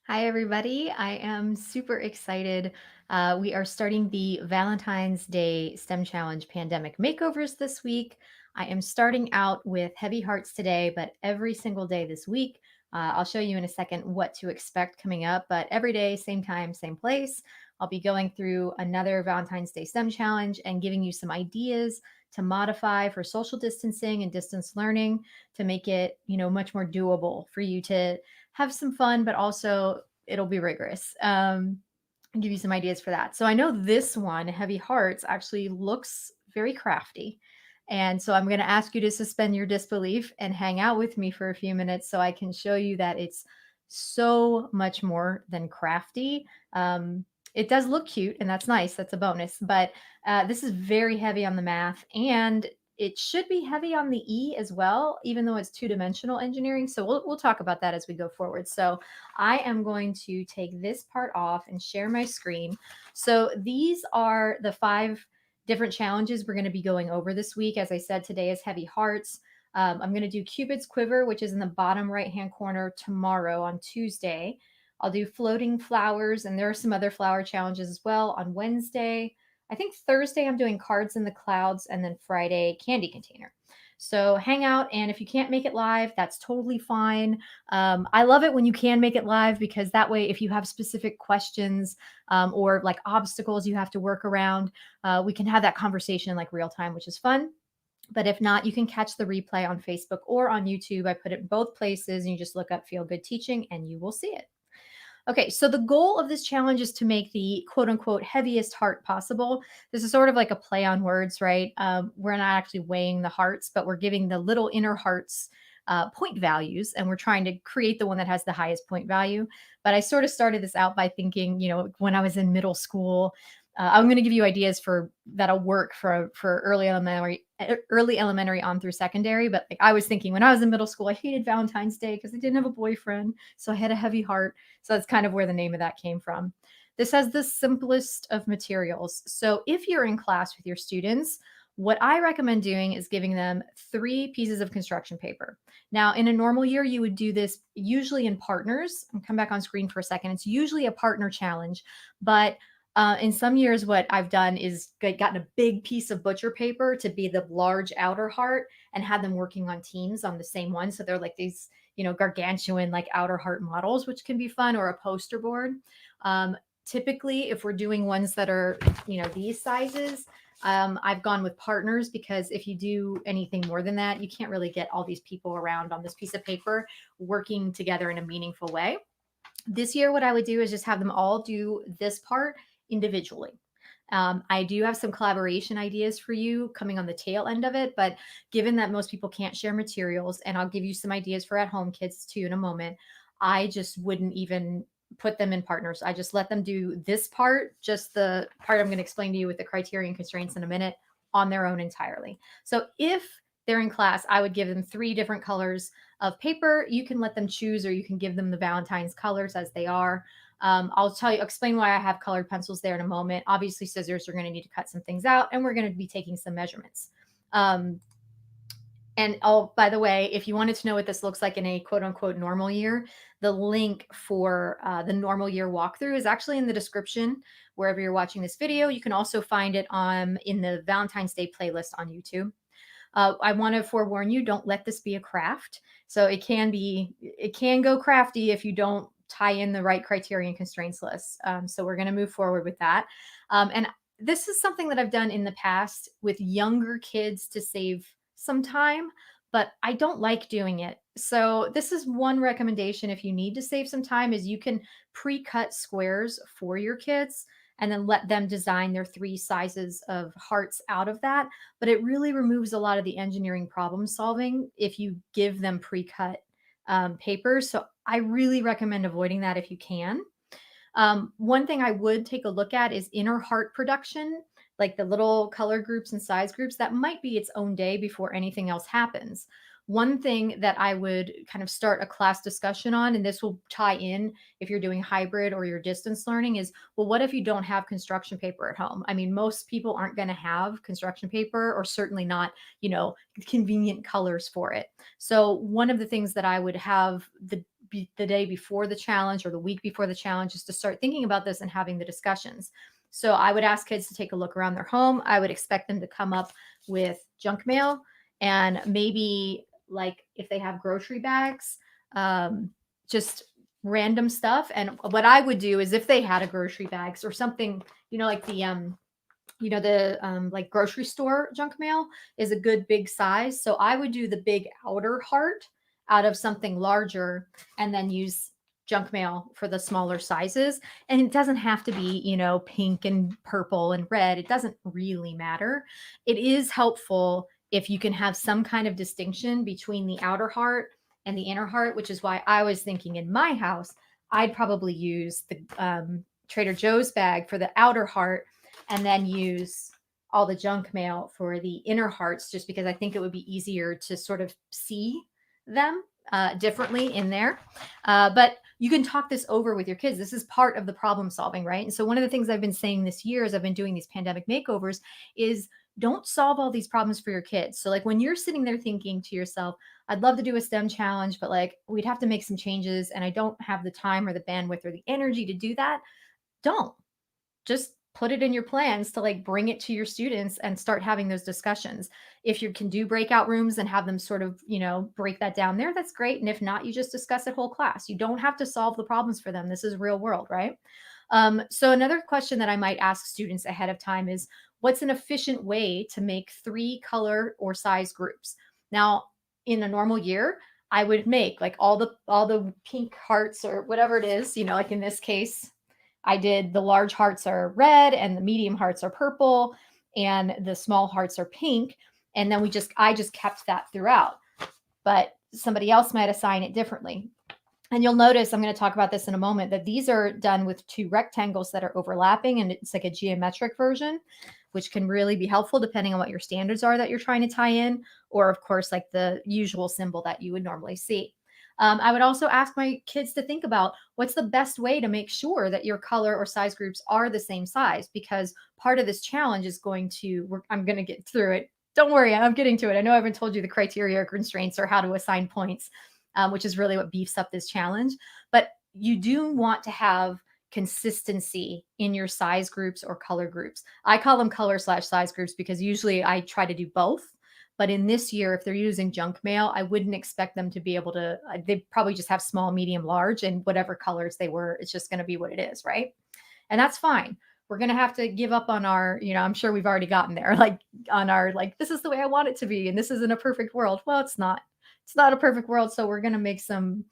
Hi, everybody. I am super excited. We are starting the Valentine's Day STEM Challenge Pandemic Makeovers this week. I am starting out with heavy hearts today, but every single day this week, I'll show you in a second what to expect coming up. But every day, same time, same place, I'll be going through another Valentine's Day STEM Challenge and giving you some ideas to modify for social distancing and distance learning to make it, much more doable for you to have some fun, but also it'll be rigorous. And give you some ideas for that. So I know this one, Heavy Hearts, actually looks very crafty. And so I'm going to ask you to suspend your disbelief and hang out with me for a few minutes so I can show you that it's so much more than crafty. It does look cute, and that's nice. That's a bonus. But this is very heavy on the math, and it should be heavy on the E as well, even though it's two-dimensional engineering. So we'll talk about that as we go forward. So I am going to take this part off and share my screen. So these are the 5 different challenges we're going to be going over this week. As I said, today is Heavy Hearts. I'm going to do Cupid's Quiver, which is in the bottom right-hand corner tomorrow on Tuesday. I'll do Floating Flowers, and there are some other flower challenges as well on Wednesday. I think Thursday I'm doing Cards in the Clouds, and then Friday, Candy Container. So hang out, and if you can't make it live, that's totally fine. I love it when you can make it live because that way, if you have specific questions or like obstacles you have to work around, we can have that conversation in like real time, which is fun. But if not, you can catch the replay on Facebook or on YouTube. I put it in both places and you just look up Feel Good Teaching and you will see it. Okay, so the goal of this challenge is to make the quote unquote heaviest heart possible. This is sort of like a play on words, right? We're not actually weighing the hearts, but we're giving the little inner hearts point values, and we're trying to create the one that has the highest point value. But I sort of started this out by thinking, when I was in middle school, I'm going to give you ideas for that'll work for early elementary on through secondary. But like I was thinking when I was in middle school, I hated Valentine's Day because I didn't have a boyfriend, so I had a heavy heart. So that's kind of where the name of that came from. This has the simplest of materials. So if you're in class with your students, what I recommend doing is giving them 3 pieces of construction paper. Now, in a normal year, you would do this usually in partners. I'll come back on screen for a second. It's usually a partner challenge, but in some years, what I've done is gotten a big piece of butcher paper to be the large outer heart and had them working on teams on the same one. So they're like these, gargantuan like outer heart models, which can be fun, or a poster board. Typically, if we're doing ones that are, these sizes, I've gone with partners because if you do anything more than that, you can't really get all these people around on this piece of paper working together in a meaningful way. This year, what I would do is just have them all do this part individually. I do have some collaboration ideas for you coming on the tail end of it, but given that most people can't share materials, and I'll give you some ideas for at home kids too in a moment, I just wouldn't even put them in partners. I just let them do this part, just the part I'm going to explain to you with the criteria and constraints in a minute, on their own entirely. So if they're in class, I would give them 3 different colors of paper. You can let them choose, or you can give them the Valentine's colors as they are. I'll explain why I have colored pencils there in a moment. Obviously, scissors are going to need to cut some things out, and we're going to be taking some measurements. Um, and oh, by the way, if you wanted to know what this looks like in a quote unquote normal year, the link for the normal year walkthrough is actually in the description wherever you're watching this video. You can also find it on in the Valentine's Day playlist on YouTube. I want to forewarn you, don't let this be a craft. So it can go crafty if you don't tie in the right criterion constraints list. So we're going to move forward with that. And this is something that I've done in the past with younger kids to save some time, but I don't like doing it. So this is one recommendation if you need to save some time is you can pre-cut squares for your kids and then let them design their 3 sizes of hearts out of that, but it really removes a lot of the engineering problem solving if you give them pre-cut paper. So I really recommend avoiding that if you can. One thing I would take a look at is inner heart production, like the little color groups and size groups. That might be its own day before anything else happens. One thing that I would kind of start a class discussion on, and this will tie in if you're doing hybrid or your distance learning, is well, what if you don't have construction paper at home? I mean, most people aren't going to have construction paper, or certainly not, convenient colors for it. So, one of the things that I would have the day before the challenge or the week before the challenge, just to start thinking about this and having the discussions. So I would ask kids to take a look around their home. I would expect them to come up with junk mail, and maybe like if they have grocery bags, just random stuff. And what I would do is if they had a grocery bags or something, like the like grocery store junk mail is a good big size. So I would do the big outer heart out of something larger and then use junk mail for the smaller sizes. And it doesn't have to be, pink and purple and red. It doesn't really matter. It is helpful if you can have some kind of distinction between the outer heart and the inner heart, which is why I was thinking in my house, I'd probably use the Trader Joe's bag for the outer heart and then use all the junk mail for the inner hearts, just because I think it would be easier to sort of see them differently in there. But you can talk this over with your kids. This is part of the problem solving, right? And so one of the things I've been saying this year as I've been doing these pandemic makeovers is don't solve all these problems for your kids. So like when you're sitting there thinking to yourself, I'd love to do a STEM challenge, but like we'd have to make some changes and I don't have the time or the bandwidth or the energy to do that. Don't. Just put it in your plans to like bring it to your students and start having those discussions. If you can do breakout rooms and have them sort of, break that down there, that's great. And if not, you just discuss it whole class. You don't have to solve the problems for them. This is real world, right? So another question that I might ask students ahead of time is, what's an efficient way to make 3 color or size groups? Now, in a normal year, I would make like all the pink hearts or whatever it is, like in this case, I did the large hearts are red and the medium hearts are purple and the small hearts are pink. And then I just kept that throughout. But somebody else might assign it differently. And you'll notice, I'm going to talk about this in a moment, that these are done with 2 rectangles that are overlapping, and it's like a geometric version, which can really be helpful depending on what your standards are that you're trying to tie in, or of course, like the usual symbol that you would normally see. I would also ask my kids to think about what's the best way to make sure that your color or size groups are the same size, because part of this challenge is I'm going to get through it. Don't worry, I'm getting to it. I know I haven't told you the criteria or constraints or how to assign points, which is really what beefs up this challenge. But you do want to have consistency in your size groups or color groups. I call them color/size groups because usually I try to do both. But in this year, if they're using junk mail, I wouldn't expect them to be able to, they probably just have small, medium, large, and whatever colors they were, it's just going to be what it is, right? And that's fine. We're going to have to give up on our, I'm sure we've already gotten there, like on our, like, this is the way I want it to be. And this isn't a perfect world. Well, it's not. It's not a perfect world. So we're going to make some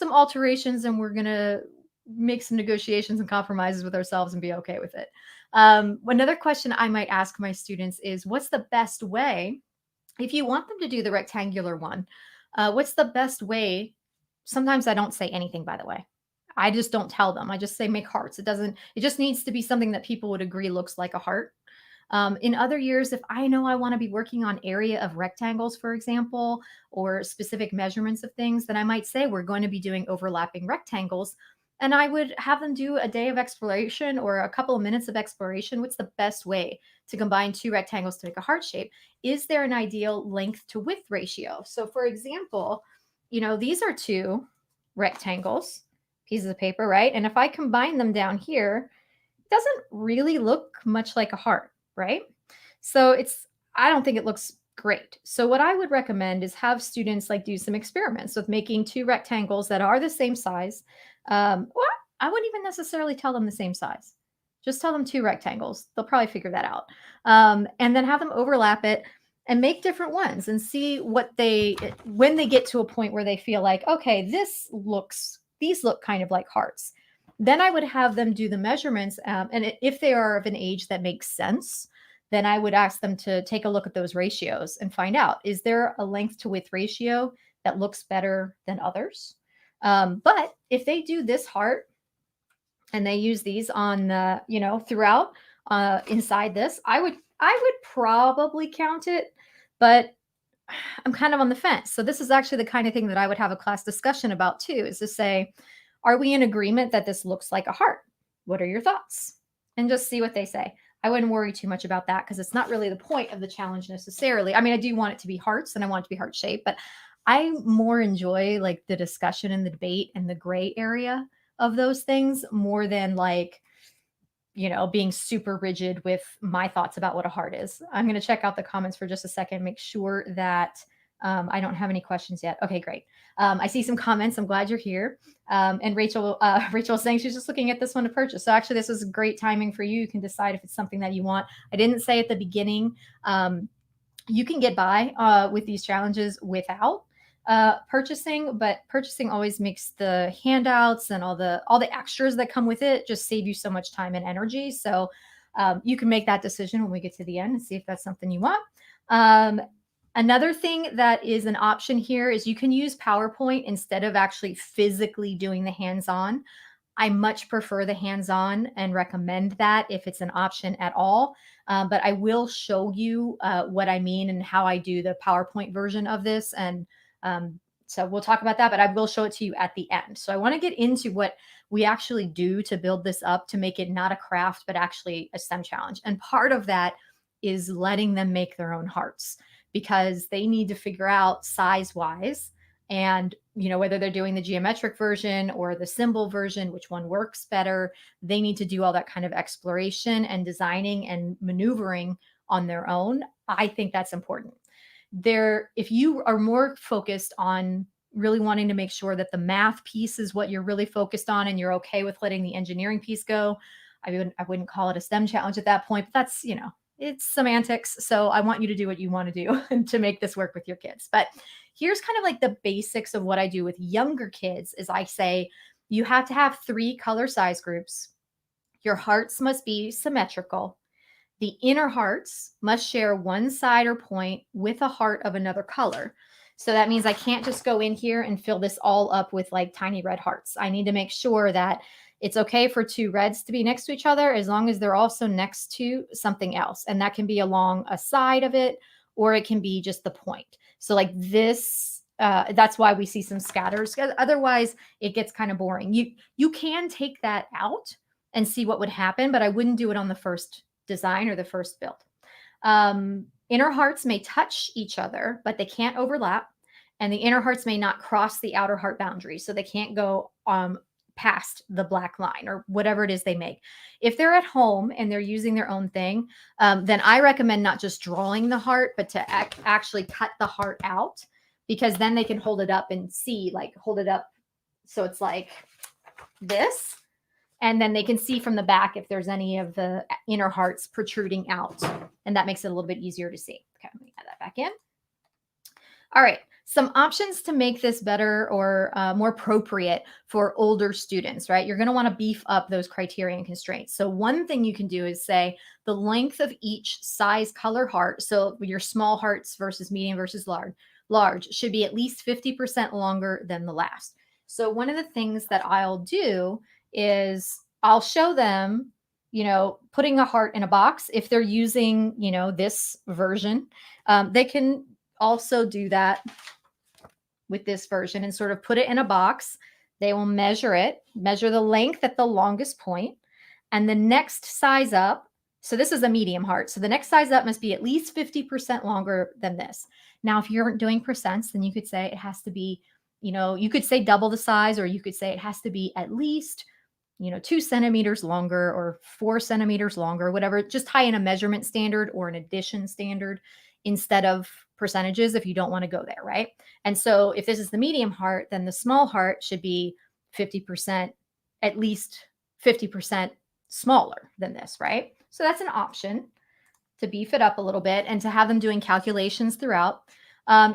alterations, and we're going to make some negotiations and compromises with ourselves and be okay with it. Another question I might ask my students is, what's the best way, if you want them to do the rectangular one, what's the best way? Sometimes I don't say anything, by the way. I just don't tell them. I just say make hearts. It just needs to be something that people would agree looks like a heart. In other years, if I know I want to be working on area of rectangles, for example, or specific measurements of things, then I might say we're going to be doing overlapping rectangles. And I would have them do a day of exploration or a couple of minutes of exploration. What's the best way to combine 2 rectangles to make a heart shape? Is there an ideal length to width ratio? So for example, these are 2 rectangles, pieces of paper, right? And if I combine them down here, it doesn't really look much like a heart, right? So I don't think it looks great. So what I would recommend is have students like do some experiments with making 2 rectangles that are the same size. Well, I wouldn't even necessarily tell them the same size. Just tell them 2 rectangles. They'll probably figure that out. And then have them overlap it and make different ones and see when they get to a point where they feel like, okay, these look kind of like hearts. Then I would have them do the measurements. And if they are of an age that makes sense, then I would ask them to take a look at those ratios and find out, is there a length to width ratio that looks better than others? But if they do this heart and they use these on, throughout inside this, I would probably count it, but I'm kind of on the fence. So this is actually the kind of thing that I would have a class discussion about too, is to say, are we in agreement that this looks like a heart? What are your thoughts? And just see what they say. I wouldn't worry too much about that because it's not really the point of the challenge necessarily. I mean, I do want it to be hearts and I want it to be heart shaped, but I more enjoy like the discussion and the debate and the gray area of those things more than like, being super rigid with my thoughts about what a heart is. I'm going to check out the comments for just a second, make sure that I don't have any questions yet. Okay, great. I see some comments. I'm glad you're here. And Rachel, Rachel's saying she's just looking at this one to purchase. So actually, this is great timing for you. You can decide if it's something that you want. I didn't say at the beginning. You can get by with these challenges without purchasing, but purchasing always makes the handouts and all the extras that come with it just save you so much time and energy. So you can make that decision when we get to the end and see if that's something you want. Another thing that is an option here is you can use PowerPoint instead of actually physically doing the hands-on. I much prefer the hands-on and recommend that if it's an option at all. But I will show you what I mean and how I do the PowerPoint version of this. And so we'll talk about that, but I will show it to you at the end. So I want to get into what we actually do to build this up to make it not a craft, but actually a STEM challenge. And part of that is letting them make their own hearts because they need to figure out size-wise and whether they're doing the geometric version or the symbol version, which one works better. They need to do all that kind of exploration and designing and maneuvering on their own. I think that's important. If you are more focused on really wanting to make sure that the math piece is what you're really focused on and you're okay with letting the engineering piece go, I wouldn't call it a STEM challenge at that point, but that's, it's semantics. So I want you to do what you want to do to make this work with your kids. But here's kind of like the basics of what I do with younger kids is I say, you have to have 3 color size groups. Your hearts must be symmetrical. The inner hearts must share one side or point with a heart of another color. So that means I can't just go in here and fill this all up with like tiny red hearts. I need to make sure that it's okay for 2 reds to be next to each other as long as they're also next to something else. And that can be along a side of it, or it can be just the point. So like this, that's why we see some scatters. Otherwise, it gets kind of boring. You can take that out and see what would happen, but I wouldn't do it on the first design or the first build. Inner hearts may touch each other, but they can't overlap. And the inner hearts may not cross the outer heart boundary. So they can't go past the black line or whatever it is they make. If they're at home and they're using their own thing, then I recommend not just drawing the heart, but to actually cut the heart out, because then they can hold it up and see, like hold it up. So it's like this. And then they can see from the back if there's any of the inner hearts protruding out. And that makes it a little bit easier to see. Okay, let me add that back in. All right, some options to make this better or more appropriate for older students, right? You're going to want to beef up those criteria and constraints. So one thing you can do is say the length of each size color heart. So your small hearts versus medium versus large should be at least 50% longer than the last. So one of the things that I'll do is I'll show them, putting a heart in a box. If they're using, this version, they can also do that with this version and sort of put it in a box. They will measure the length at the longest point, and the next size up. So this is a medium heart. So the next size up must be at least 50% longer than this. Now, if you're doing percents, then you could say it has to be, you could say double the size, or you could say it has to be at least 2 centimeters longer or 4 centimeters longer, whatever. Just tie in a measurement standard or an addition standard instead of percentages if you don't want to go there, right? And so if this is the medium heart, then the small heart should be 50%, at least 50% smaller than this, right? So that's an option to beef it up a little bit and to have them doing calculations throughout.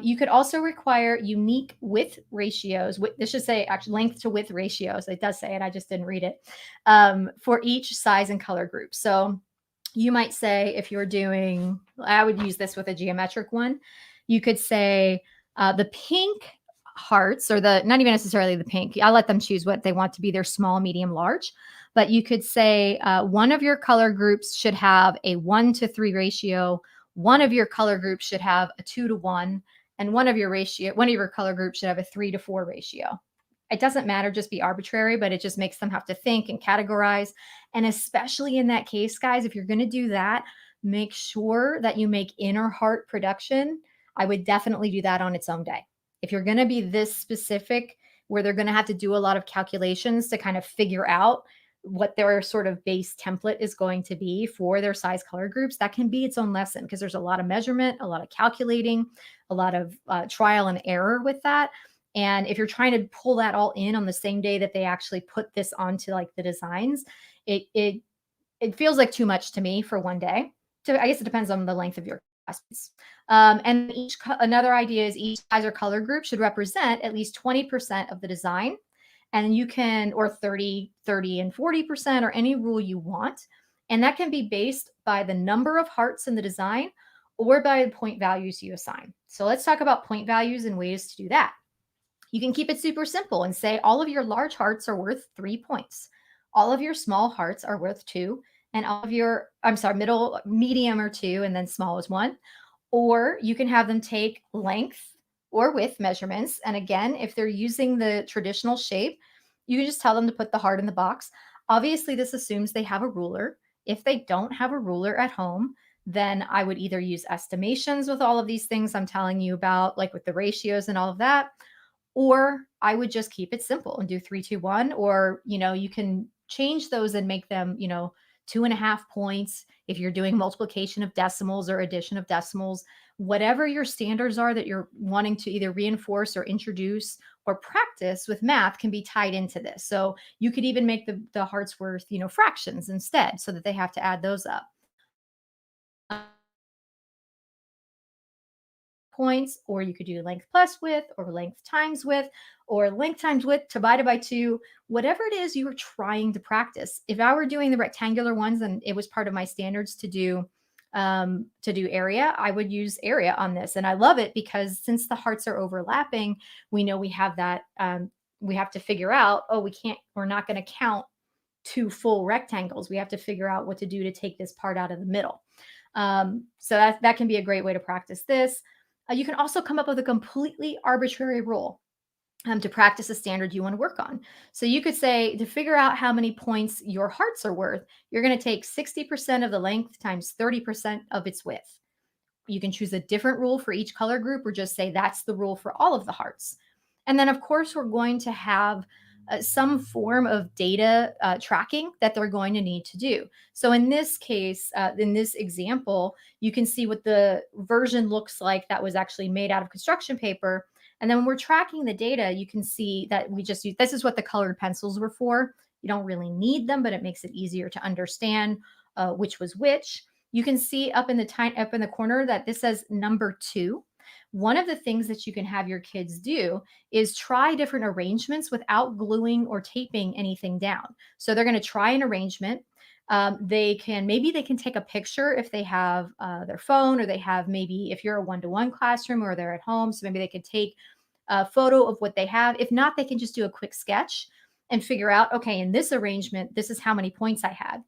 You could also require unique width ratios. This should say actually length to width ratios. It does say it. I just didn't read it. For each size and color group. So you might say if you're doing, I would use this with a geometric one. You could say the pink hearts, or not even necessarily the pink. I let them choose what they want to be, their small, medium, large. But you could say one of your color groups should have a 1-to-3 ratio. One of your color groups should have a 2-to-1, and one of your color groups should have a 3-to-4 ratio. It doesn't matter, just be arbitrary, but it just makes them have to think and categorize. And especially in that case, guys, if you're going to do that, make sure that you make inner heart production. I would definitely do that on its own day. If you're going to be this specific, where they're going to have to do a lot of calculations to kind of figure out what their sort of base template is going to be for their size color groups, that can be its own lesson because there's a lot of measurement, a lot of calculating, a lot of trial and error with that. And if you're trying to pull that all in on the same day that they actually put this onto like the designs, it it feels like too much to me for one day. So I guess it depends on the length of your class piece. And another idea is each size or color group should represent at least 20% of the design. And you can, or 30, 30, and 40%, or any rule you want. And that can be based by the number of hearts in the design or by the point values you assign. So let's talk about point values and ways to do that. You can keep it super simple and say all of your large hearts are worth 3 points. All of your small hearts are worth two. And all of your, I'm sorry, middle, medium are two, and then small is one. Or you can have them take length or width measurements. And again, if they're using the traditional shape, you can just tell them to put the heart in the box. Obviously, this assumes they have a ruler. If they don't have a ruler at home, then I would either use estimations with all of these things I'm telling you about, like with the ratios and all of that, or I would just keep it simple and do 3, 2, 1. Or, you can change those and make them, 2.5 points if you're doing multiplication of decimals or addition of decimals. Whatever your standards are that you're wanting to either reinforce or introduce or practice with math can be tied into this. So you could even make the hearts worth, fractions instead so that they have to add those up. Points, or you could do length plus width, or length times width, or length times width divided by two, whatever it is you were trying to practice. If I were doing the rectangular ones and it was part of my standards to do area, I would use area on this. And I love it because since the hearts are overlapping, we know we have that, we have to figure out, oh, we're not going to count two full rectangles. We have to figure out what to do to take this part out of the middle. So that can be a great way to practice this. You can also come up with a completely arbitrary rule to practice a standard you want to work on. So you could say to figure out how many points your hearts are worth, you're going to take 60% of the length times 30% of its width. You can choose a different rule for each color group or just say that's the rule for all of the hearts. And then, of course, we're going to have some form of data tracking that they're going to need to do. So in this case, in this example, you can see what the version looks like that was actually made out of construction paper. And then when we're tracking the data, you can see that we just use, this is what the colored pencils were for. You don't really need them, but it makes it easier to understand which was which. You can see up in the corner that this says number 2. One of the things that you can have your kids do is try different arrangements without gluing or taping anything down. So they're going to try an arrangement. Maybe they can take a picture if they have their phone, or they have, maybe if you're a one-to-one classroom or they're at home, so maybe they could take a photo of what they have. If not, they can just do a quick sketch and figure out, okay, in this arrangement, this is how many points I had.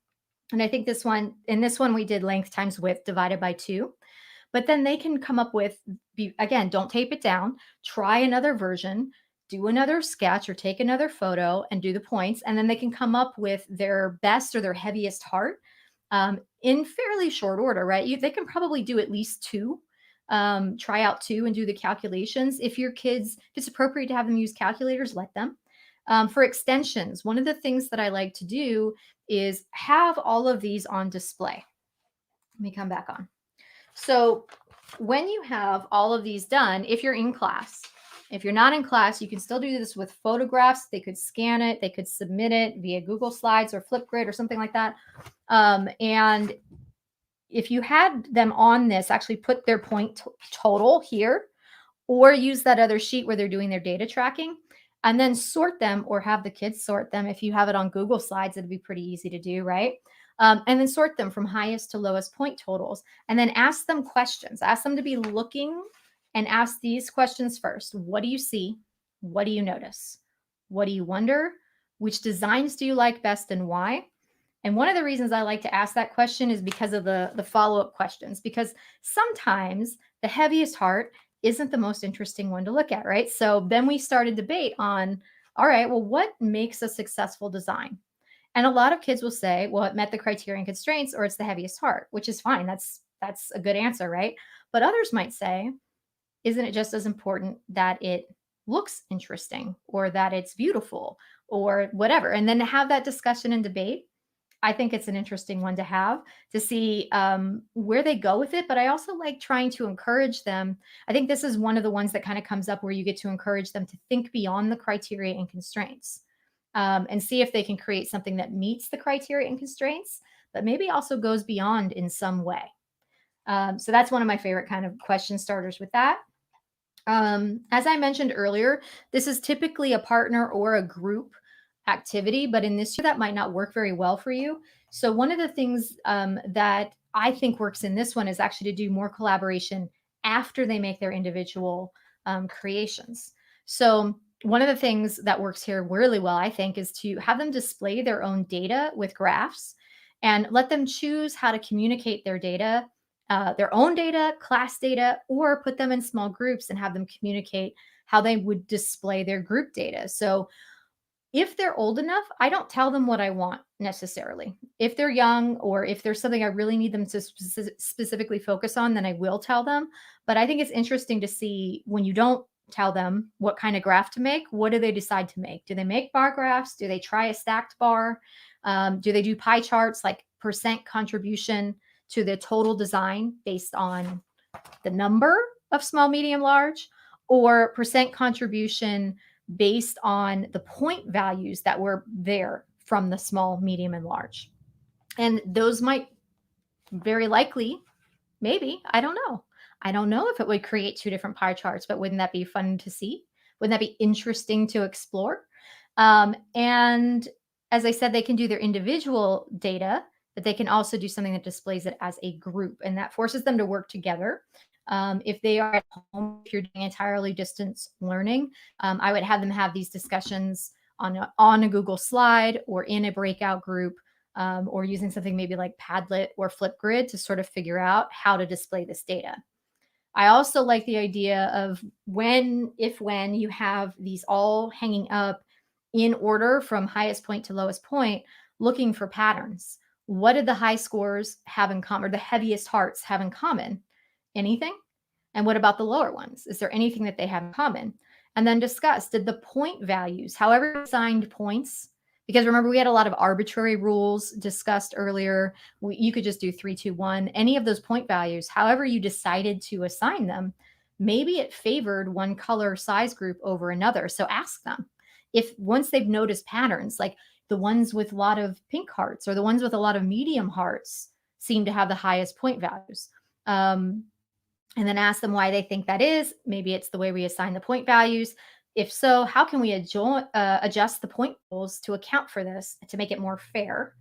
And I think in this one, we did length times width divided by 2. But then they can come up with, again, don't tape it down, try another version, do another sketch or take another photo and do the points. And then they can come up with their best or their heaviest heart in fairly short order, right? They can probably do at least 2, try out 2 and do the calculations. If it's appropriate to have them use calculators, let them. For extensions, one of the things that I like to do is have all of these on display. Let me come back on. So when you have all of these done, if you're in class, if you're not in class, you can still do this with photographs. They could scan it, they could submit it via Google Slides or Flipgrid or something like that. And if you had them on this, actually put their point total here, or use that other sheet where they're doing their data tracking, and then sort them, or have the kids sort them. If you have it on Google Slides, it'd be pretty easy to do, right? And then sort them from highest to lowest point totals, and then ask them questions. Ask them to be looking and ask these questions first. What do you see? What do you notice? What do you wonder? Which designs do you like best and why? And one of the reasons I like to ask that question is because of the follow-up questions, because sometimes the heaviest heart isn't the most interesting one to look at, right? So then we start a debate on, all right, well, what makes a successful design? And a lot of kids will say, well, it met the criterion constraints, or it's the heaviest heart, which is fine. That's a good answer, right? But others might say, isn't it just as important that it looks interesting or that it's beautiful or whatever? And then to have that discussion and debate, I think it's an interesting one to have to see where they go with it. But I also like trying to encourage them. I think this is one of the ones that kind of comes up where you get to encourage them to think beyond the criteria and constraints, and see if they can create something that meets the criteria and constraints, but maybe also goes beyond in some way. So that's one of my favorite kind of question starters with that. As I mentioned earlier, this is typically a partner or a group activity, but in this year that might not work very well for you. So one of the things that I think works in this one is actually to do more collaboration after they make their individual creations. So one of the things that works here really well, I think, is to have them display their own data with graphs and let them choose how to communicate their own data, class data, or put them in small groups and have them communicate how they would display their group data. So if they're old enough, I don't tell them what I want necessarily. If they're young or if there's something I really need them to specifically focus on, then I will tell them. But I think it's interesting to see when you don't tell them what kind of graph to make, what do they decide to make? Do they make bar graphs? Do they try a stacked bar? Do they do pie charts like percent contribution to the total design based on the number of small, medium, large, or percent contribution based on the point values that were there from the small, medium, and large? And those might very likely, maybe, I don't know. I don't know if it would create two different pie charts, but wouldn't that be fun to see? Wouldn't that be interesting to explore? And as I said, they can do their individual data, but they can also do something that displays it as a group, and that forces them to work together. If they are at home, if you're doing entirely distance learning, I would have them have these discussions on a Google slide or in a breakout group, or using something maybe like Padlet or Flipgrid to sort of figure out how to display this data. I also like the idea of when you have these all hanging up in order from highest point to lowest point, looking for patterns. What did the high scores have in common, or the heaviest hearts have in common? Anything? And what about the lower ones? Is there anything that they have in common? And then discuss, did the point values, however you assigned points, because remember, we had a lot of arbitrary rules discussed earlier. You could just do 3, 2, 1. Any of those point values, however you decided to assign them, maybe it favored one color size group over another. So ask them if once they've noticed patterns, like the ones with a lot of pink hearts or the ones with a lot of medium hearts seem to have the highest point values. And then ask them why they think that is. Maybe it's the way we assign the point values. If so, how can we adjust the point goals to account for this to make it more fair?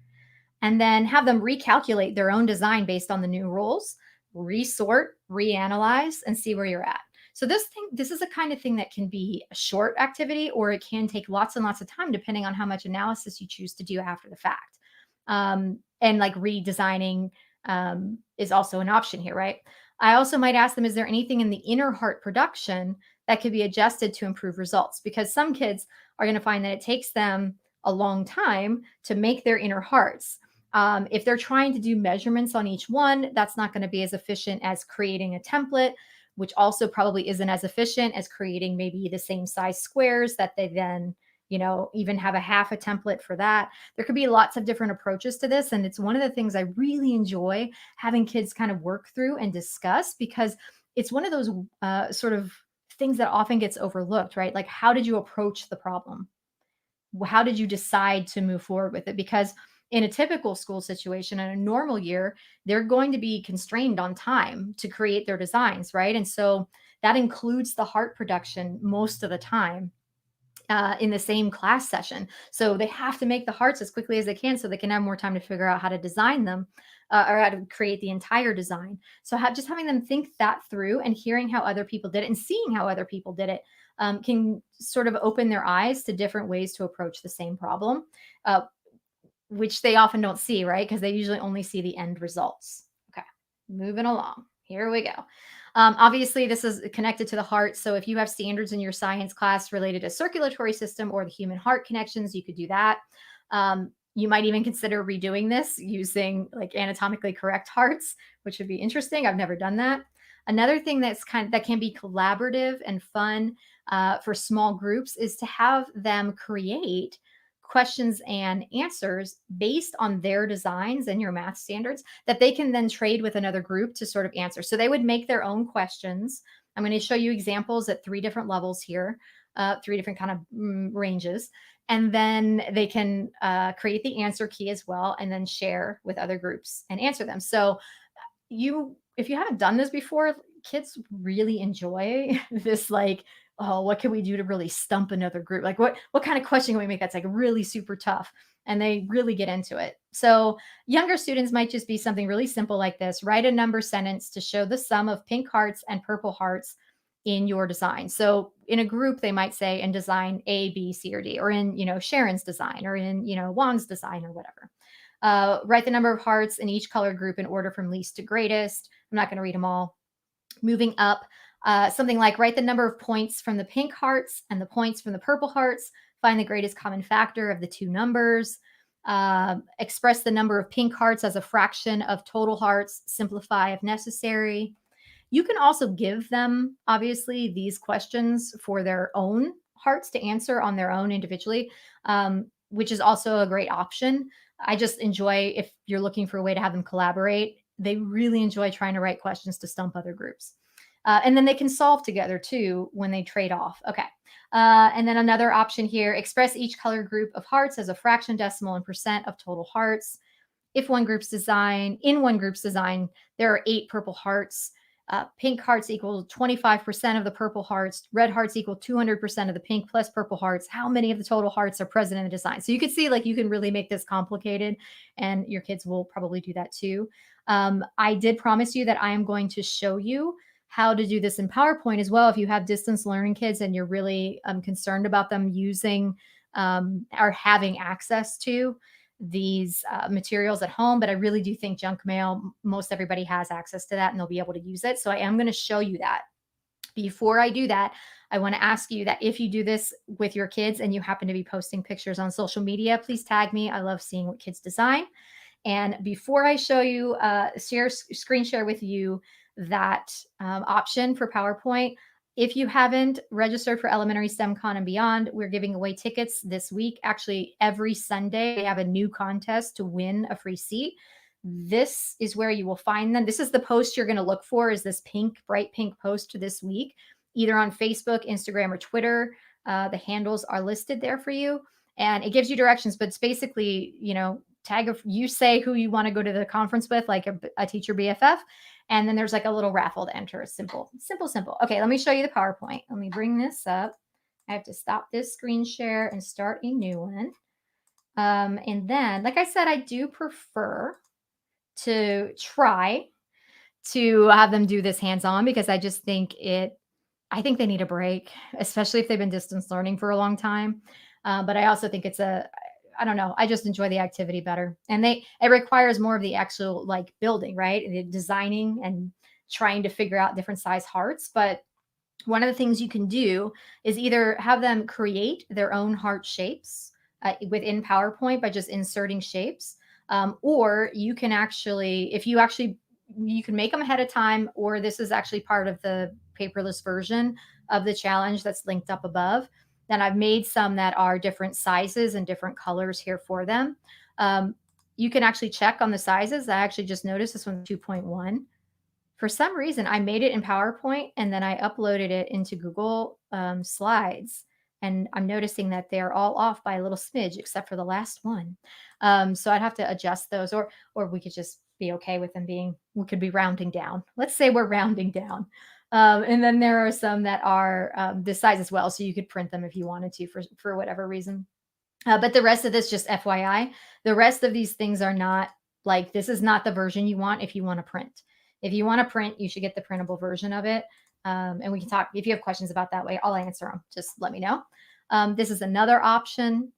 And then have them recalculate their own design based on the new rules, resort, reanalyze, and see where you're at. So this is a kind of thing that can be a short activity, or it can take lots and lots of time depending on how much analysis you choose to do after the fact. And like redesigning is also an option here, right? I also might ask them, is there anything in the inner heart production that could be adjusted to improve results? Because some kids are going to find that it takes them a long time to make their inner hearts. If they're trying to do measurements on each one, that's not going to be as efficient as creating a template, which also probably isn't as efficient as creating maybe the same size squares that they then, even have a half a template for that. There could be lots of different approaches to this. And it's one of the things I really enjoy having kids kind of work through and discuss, because it's one of those sort of things that often gets overlooked, right? Like, how did you approach the problem? How did you decide to move forward with it? Because in a typical school situation, in a normal year, they're going to be constrained on time to create their designs, right? And so that includes the heart production most of the time in the same class session. So they have to make the hearts as quickly as they can so they can have more time to figure out how to design them, or how to create the entire design. So just having them think that through and hearing how other people did it and seeing how other people did it can sort of open their eyes to different ways to approach the same problem, which they often don't see, right? Because they usually only see the end results. Okay, moving along. Here we go. Obviously, this is connected to the heart. So if you have standards in your science class related to circulatory system or the human heart connections, you could do that. You might even consider redoing this using like anatomically correct hearts, which would be interesting. I've never done that. Another thing that can be collaborative and fun for small groups is to have them create questions and answers based on their designs and your math standards that they can then trade with another group to sort of answer. So they would make their own questions. I'm going to show you examples at 3 different levels here, 3 different kind of ranges. And then they can create the answer key as well and then share with other groups and answer them. So if you haven't done this before, kids really enjoy this, like, oh, what can we do to really stump another group? Like, what kind of question can we make that's like really super tough? And they really get into it. So younger students might just be something really simple like this: write a number sentence to show the sum of pink hearts and purple hearts in your design. So in a group, they might say in design A, B, C, or D, or in, Sharon's design, or in, Juan's design, or whatever. Write the number of hearts in each color group in order from least to greatest. I'm not going to read them all. Moving up, something like write the number of points from the pink hearts and the points from the purple hearts. Find the greatest common factor of the two numbers. Express the number of pink hearts as a fraction of total hearts. Simplify if necessary. You can also give them, obviously, these questions for their own hearts to answer on their own individually, which is also a great option. I just enjoy, if you're looking for a way to have them collaborate, they really enjoy trying to write questions to stump other groups. And then they can solve together too when they trade off. Okay. And then another option here: express each color group of hearts as a fraction, decimal, and percent of total hearts. In one group's design, there are 8 purple hearts. Pink hearts equal 25% of the purple hearts. Red hearts equal 200% of the pink plus purple hearts. How many of the total hearts are present in the design? So you can see, like, you can really make this complicated, and your kids will probably do that too. I did promise you that I am going to show you how to do this in PowerPoint as well. If you have distance learning kids and you're really concerned about them using or having access to these materials at home, but I really do think junk mail, most everybody has access to that and they'll be able to use it. So I am going to show you that. Before I do that, I want to ask you that if you do this with your kids and you happen to be posting pictures on social media, please tag me. I love seeing what kids design. And before I show you, screen share with you that option for PowerPoint, if you haven't registered for Elementary STEMCon and Beyond, we're giving away tickets this week. Actually, every Sunday, we have a new contest to win a free seat. This is where you will find them. This is the post you're going to look for, is this bright pink post this week, either on Facebook, Instagram, or Twitter. The handles are listed there for you. And it gives you directions, but it's basically, you say who you want to go to the conference with, like a teacher BFF. And then there's like a little raffle to enter. Simple. Okay, let me show you the PowerPoint. Let me bring this up. I have to stop this screen share and start a new one. And then, like I said, I do prefer to try to have them do this hands-on, because I just think I think they need a break, especially if they've been distance learning for a long time. But I also think I don't know, I just enjoy the activity better. And it requires more of the actual, like, building, right? The designing and trying to figure out different size hearts. But one of the things you can do is either have them create their own heart shapes within PowerPoint by just inserting shapes. Or you can actually, you can make them ahead of time, or this is actually part of the paperless version of the challenge that's linked up above. Then I've made some that are different sizes and different colors here for them. You can actually check on the sizes. I actually just noticed this one's 2.1. For some reason, I made it in PowerPoint and then I uploaded it into Google Slides. And I'm noticing that they're all off by a little smidge, except for the last one. So I'd have to adjust those, or we could just be okay with them we could be rounding down. Let's say we're rounding down. And then there are some that are this size as well. So you could print them if you wanted to for whatever reason. But the rest of this, just FYI, the rest of these things are not, like, this is not the version you want if you want to print. If you want to print, you should get the printable version of it. And we can talk, if you have questions about that way, I'll answer them. Just let me know. This is another option.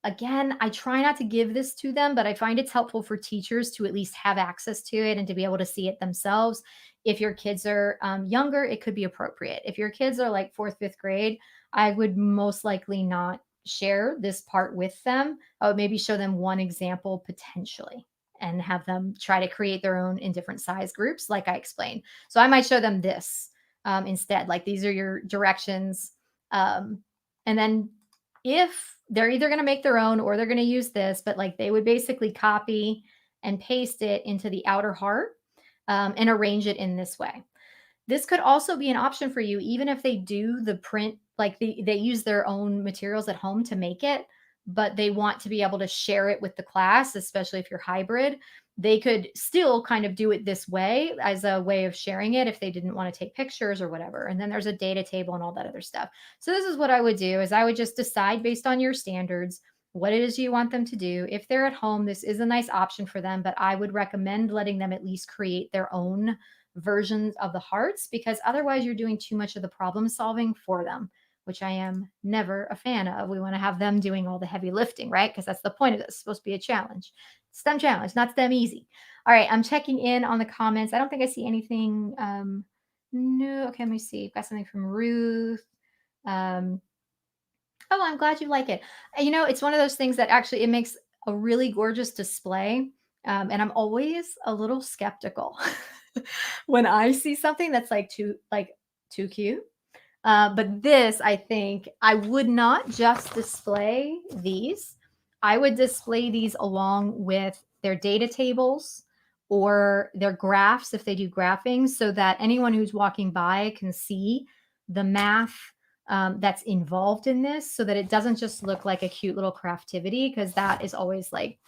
Again, I try not to give this to them, but I find it's helpful for teachers to at least have access to it and to be able to see it themselves. If your kids are younger, it could be appropriate. If your kids are like 4th, 5th grade, I would most likely not share this part with them. I would maybe show them one example potentially, and have them try to create their own in different size groups, like I explained. So I might show them this instead, like these are your directions. Um, and then if they're either going to make their own or they're going to use this, but like they would basically copy and paste it into the outer heart and arrange it in this way. This could also be an option for you, even if they do the print, like they use their own materials at home to make it, but they want to be able to share it with the class, especially if you're hybrid. They could still kind of do it this way as a way of sharing it if they didn't want to take pictures or whatever. And then there's a data table and all that other stuff. So this is what I would do is I would just decide based on your standards what it is you want them to do. If they're at home, this is a nice option for them, but I would recommend letting them at least create their own versions of the hearts because otherwise you're doing too much of the problem solving for them, which I am never a fan of. We want to have them doing all the heavy lifting, right? Because that's the point of this. It's supposed to be a challenge. STEM challenge, not STEM easy. All right, I'm checking in on the comments. I don't think I see anything. No, okay, let me see. I've got something from Ruth. Um, oh, I'm glad you like it. It's one of those things that actually it makes a really gorgeous display. And I'm always a little skeptical when I see something that's too cute. But this, I think, I would not just display these. I would display these along with their data tables or their graphs if they do graphing, so that anyone who's walking by can see the math that's involved in this, so that it doesn't just look like a cute little craftivity, because that is always like,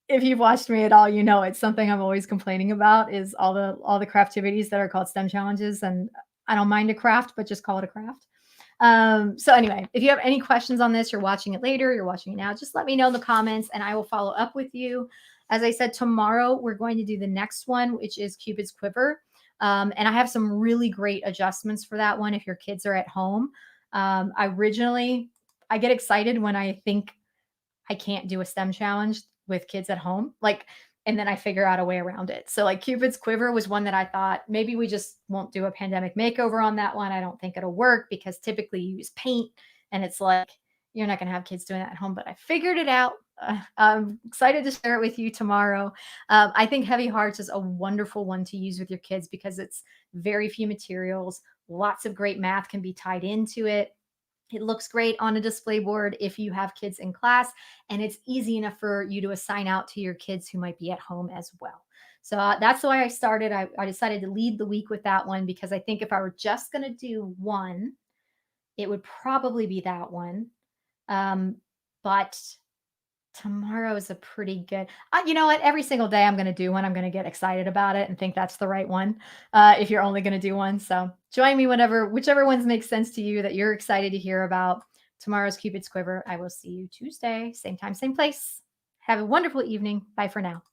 if you've watched me at all, it's something I'm always complaining about is all the craftivities that are called STEM challenges. And I don't mind a craft, but just call it a craft. So anyway, if you have any questions on this, you're watching it later, you're watching it now, just let me know in the comments and I will follow up with you. As I said, tomorrow we're going to do the next one, which is Cupid's Quiver. And I have some really great adjustments for that one if your kids are at home. I get excited when I think I can't do a STEM challenge with kids at home. And then I figure out a way around it. So like Cupid's Quiver was one that I thought maybe we just won't do a pandemic makeover on that one. I don't think it'll work because typically you use paint and it's like, you're not going to have kids doing that at home, but I figured it out. I'm excited to share it with you tomorrow. I think Heavy Hearts is a wonderful one to use with your kids because it's very few materials. Lots of great math can be tied into it. It looks great on a display board if you have kids in class, and it's easy enough for you to assign out to your kids who might be at home as well. So that's why I started. I decided to lead the week with that one because I think if I were just going to do one, it would probably be that one. But tomorrow is a pretty good, you know what? Every single day I'm going to do one. I'm going to get excited about it and think that's the right one. If you're only going to do one. So join me whichever ones make sense to you that you're excited to hear about. Tomorrow's Cupid's Quiver. I will see you Tuesday, same time, same place. Have a wonderful evening. Bye for now.